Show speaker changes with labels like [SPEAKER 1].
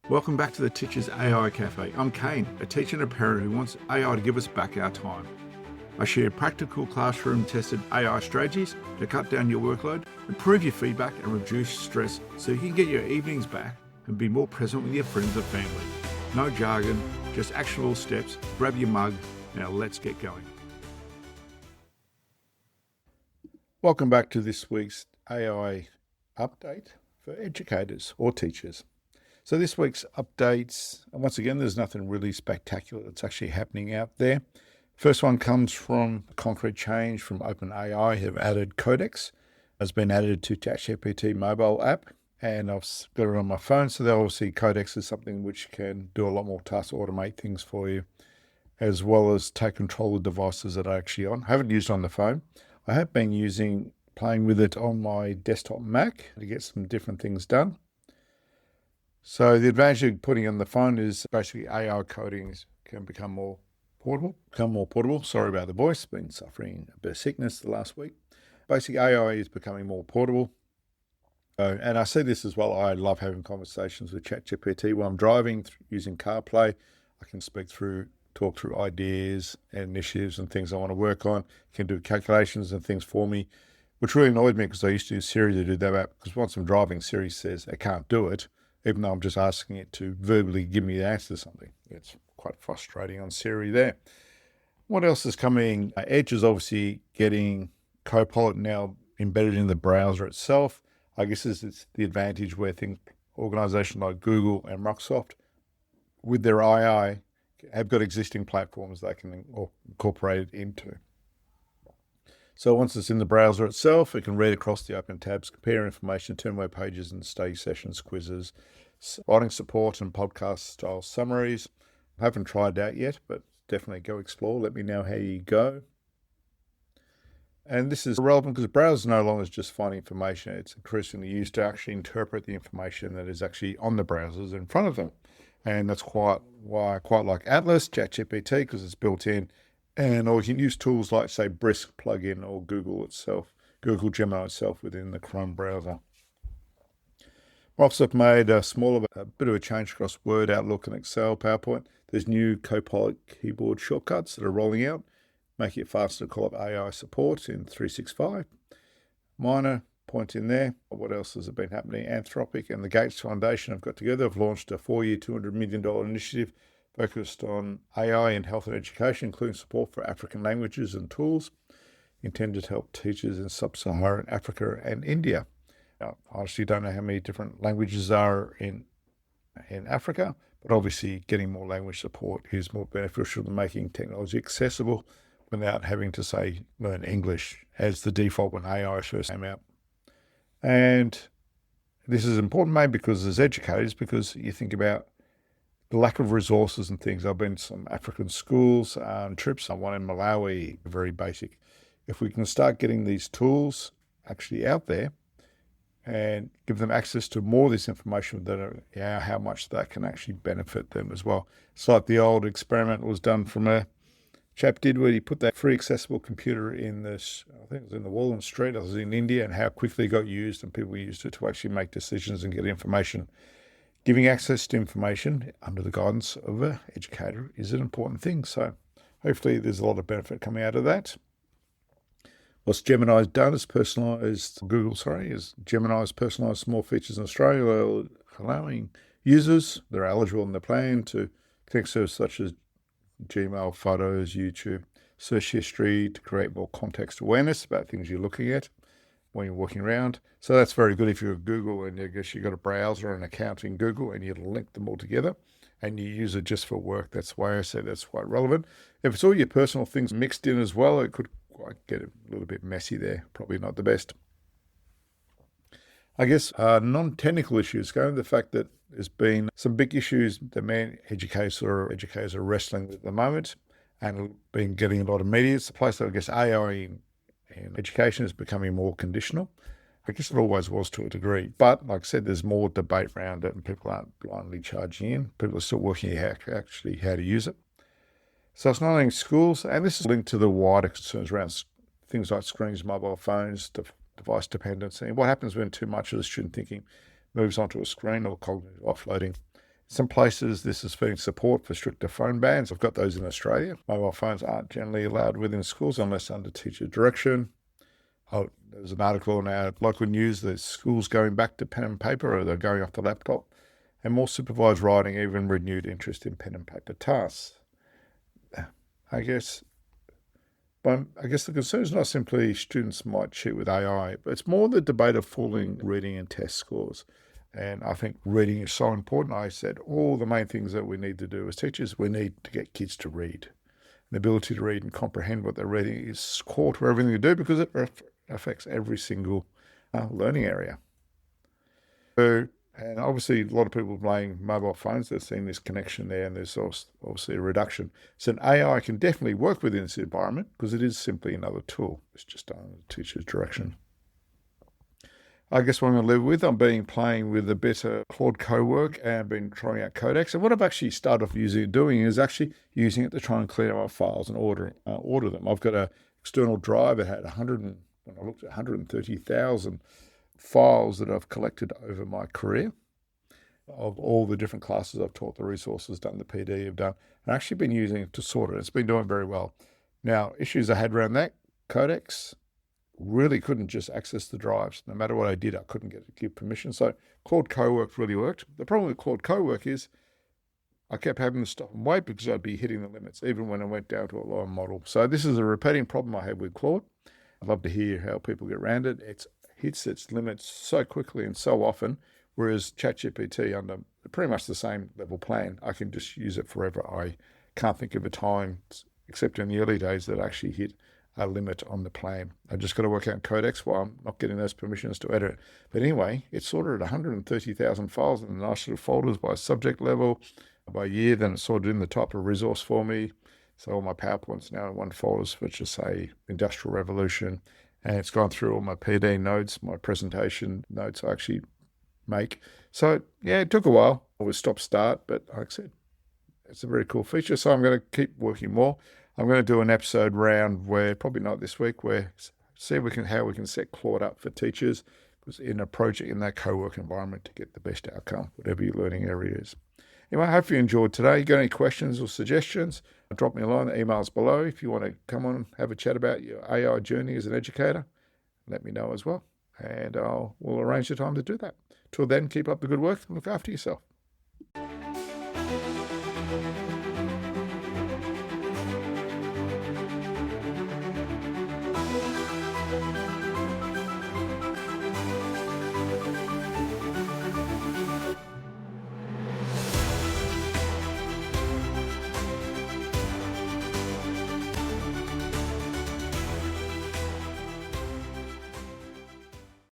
[SPEAKER 1] Welcome back to the Teacher's AI Cafe. I'm Kane, a teacher and a parent who wants AI to give us back our time. I share practical classroom-tested AI strategies to cut down your workload, improve your feedback and reduce stress so you can get your evenings back and be more present with your friends and family. No jargon, just actionable steps. Grab your mug. Now let's get going. Welcome back to this week's AI update for educators or teachers. So this week's updates, and once again, there's nothing really spectacular that's actually happening out there. First one comes from concrete change from OpenAI, have added Codex, has been added to ChatGPT mobile app, and I've got it on my phone. So they'll see Codex is something which can do a lot more tasks, automate things for you, as well as take control of devices that are actually on. I haven't used it on the phone. I have been playing with it on my desktop Mac to get some different things done. So the advantage of putting it on the phone is basically AI coding can become more portable. Sorry about the voice, been suffering a bit of sickness the last week. Basically AI is becoming more portable. And I see this as well. I love having conversations with ChatGPT while I'm driving using CarPlay. I can talk through ideas and initiatives and things I want to work on. It can do calculations and things for me, which really annoyed me because I used to use Siri to do that. Because once I'm driving, Siri says I can't do it, even though I'm just asking it to verbally give me the answer to something. It's quite frustrating on Siri there. What else is coming? Edge is obviously getting Copilot now embedded in the browser itself. I guess this is the advantage where organizations like Google and Microsoft, with their AI, have got existing platforms they can incorporate it into. So once it's in the browser itself, it can read across the open tabs, compare information, turn web pages and study sessions, quizzes, writing support and podcast style summaries. I haven't tried that yet, but definitely go explore. Let me know how you go. And this is relevant because browsers is no longer just finding information. It's increasingly used to actually interpret the information that is actually on the browsers in front of them. And that's why I quite like Atlas, ChatGPT, because it's built in. Or you can use tools like, say, Brisk plugin or Google Gemini itself within the Chrome browser. Microsoft made a bit of a change across Word, Outlook, and Excel, PowerPoint. There's new Copilot keyboard shortcuts that are rolling out, making it faster to call up AI support in 365. Minor point in there. What else has been happening? Anthropic and the Gates Foundation have got together, have launched a 4-year, $200 million initiative focused on AI in health and education, including support for African languages and tools, intended to help teachers in sub-Saharan Africa and India. Now, I honestly don't know how many different languages are in Africa, but obviously getting more language support is more beneficial than making technology accessible without having to, say, learn English as the default when AI first came out. And this is important, maybe because as educators, because you think about the lack of resources and things. I've been to some African schools trips. One in Malawi, very basic. If we can start getting these tools actually out there and give them access to more of this information, how much that can actually benefit them as well. It's like the old experiment was done from a chap did where he put that free accessible computer in this, I think it was in the Wallen Street, I was in India, and how quickly it got used and people used it to actually make decisions and get information. Giving access to information under the guidance of an educator is an important thing. So hopefully there's a lot of benefit coming out of that. What Gemini's done is Gemini's personalised small features in Australia, allowing users that are eligible in the plan to connect services such as Gmail, photos, YouTube, search history to create more context awareness about things you're looking at when you're walking around. So that's very good if you're at Google and I guess you've got a browser and an account in Google and you link them all together and you use it just for work. That's why I say that's quite relevant. If it's all your personal things mixed in as well, it could quite get a little bit messy there. Probably not the best. I guess non-technical issues go the fact that there's been some big issues that many educators are wrestling with at the moment and been getting a lot of media. It's a place that I guess AI in education is becoming more conditional. I guess it always was to a degree. But like I said, there's more debate around it and people aren't blindly charging in. People are still working out how to use it. So it's not only schools, and this is linked to the wider concerns around things like screens, mobile phones, device dependency. And what happens when too much of the student thinking moves onto a screen or cognitive offloading? Some places this is feeding support for stricter phone bans. I've got those in Australia. Mobile phones aren't generally allowed within schools unless under teacher direction. Oh, there's an article in our local news that schools going back to pen and paper, or they're going off the laptop, and more supervised writing, even renewed interest in pen and paper tasks. I guess the concern is not simply students might cheat with AI, but it's more the debate of falling reading and test scores. And I think reading is so important. I said all the main things that we need to do as teachers, we need to get kids to read. The ability to read and comprehend what they're reading is core to everything you do because it affects every single learning area. So, and obviously a lot of people playing mobile phones, they're seeing this connection there, and there's obviously a reduction. So an AI can definitely work within this environment because it is simply another tool. It's just under the teacher's direction. I guess what I'm going to live with, I'm playing with a bit of Claude Cowork and been trying out Codex. And what I've actually started off doing is actually using it to try and clear my files and order them. I've got an external drive that had 130,000 files that I've collected over my career of all the different classes I've taught, the resources done, the PD I've done. I've actually been using it to sort it. It's been doing very well. Now, issues I had around that, Codex, really couldn't just access the drives. No matter what I did, I couldn't give permission. So Claude Cowork really worked. The problem with Claude Cowork is I kept having to stop and wait because I'd be hitting the limits, even when I went down to a lower model. So this is a repeating problem I had with Claude. I'd love to hear how people get around it. It hits its limits so quickly and so often, whereas ChatGPT, under pretty much the same level plan, I can just use it forever. I can't think of a time, except in the early days, that I actually hit a limit on the plan. I just got to work out Codex while I'm not getting those permissions to edit it. But anyway, it's sorted at 130,000 files in nice little folders by subject level, by year. Then it's sorted in the type of resource for me. So all my PowerPoints now in one folder, which is say Industrial Revolution. And it's gone through all my PD notes, my presentation notes I actually make. So yeah, it took a while. It was stop-start, but like I said, it's a very cool feature. So I'm going to keep working more. I'm going to do an episode round where, probably not this week, where see how we can set Claude up for teachers in a project in that co-work environment to get the best outcome, whatever your learning area is. Anyway, I hope you enjoyed today. You got any questions or suggestions? Drop me a line. The email's below. If you want to come on and have a chat about your AI journey as an educator, let me know as well. And we'll arrange the time to do that. Till then, keep up the good work and look after yourself.